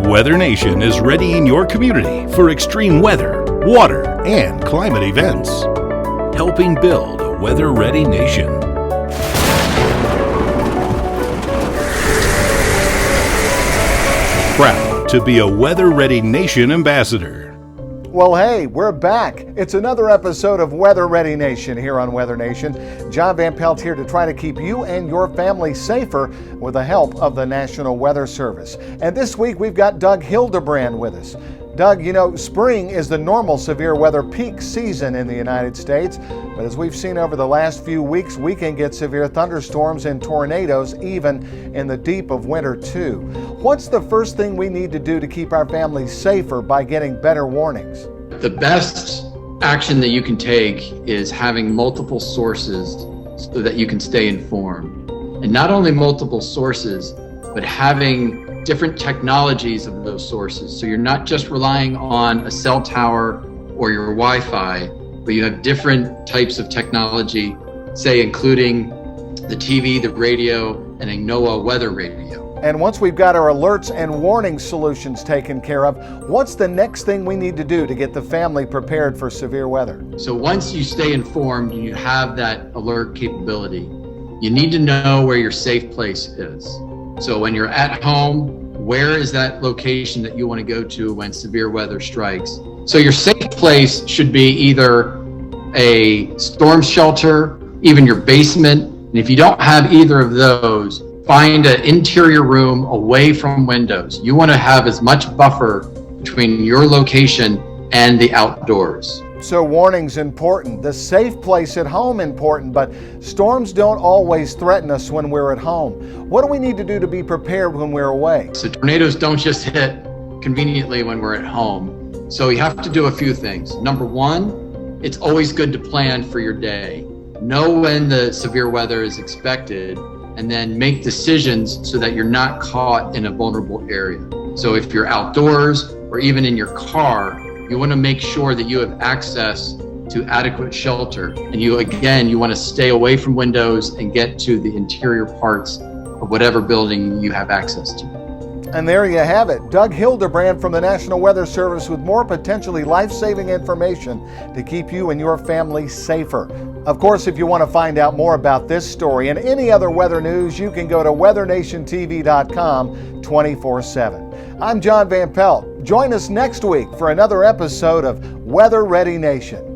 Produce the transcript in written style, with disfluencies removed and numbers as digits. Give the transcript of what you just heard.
WeatherNation is readying your community for extreme weather, water, and climate events. Helping build a weather-ready nation. Proud to be a weather-ready nation ambassador. Well, hey, we're back. It's another episode of Weather Ready Nation here on WeatherNation. John Van Pelt here to try to keep you and your family safer with the help of the National Weather Service. And this week we've got Doug Hildebrand with us. Doug, you know, spring is the normal severe weather peak season in the United States, but as we've seen over the last few weeks, we can get severe thunderstorms and tornadoes even in the deep of winter too. What's the first thing we need to do to keep our families safer by getting better warnings? The best action that you can take is having multiple sources so that you can stay informed. And not only multiple sources, but having different technologies of those sources. So you're not just relying on a cell tower or your Wi-Fi, but you have different types of technology, say including the TV, the radio, and a NOAA weather radio. And once we've got our alerts and warning solutions taken care of, what's the next thing we need to do to get the family prepared for severe weather? So once you stay informed and you have that alert capability, you need to know where your safe place is. So when you're at home, where is that location that you want to go to when severe weather strikes? So your safe place should be either a storm shelter, even your basement. And if you don't have either of those, find an interior room away from windows. You want to have as much buffer between your location and the outdoors. So warning's important, the safe place at home important, but storms don't always threaten us when we're at home. What do we need to do to be prepared when we're away? So tornadoes don't just hit conveniently when we're at home. So you have to do a few things. Number one, it's always good to plan for your day. Know when the severe weather is expected and then make decisions so that you're not caught in a vulnerable area. So if you're outdoors or even in your car, you want to make sure that you have access to adequate shelter. And you want to stay away from windows and get to the interior parts of whatever building you have access to. And there you have it. Doug Hildebrand from the National Weather Service with more potentially life-saving information to keep you and your family safer. Of course, if you want to find out more about this story and any other weather news, you can go to WeatherNationTV.com 24/7. I'm John Van Pelt. Join us next week for another episode of Weather Ready Nation.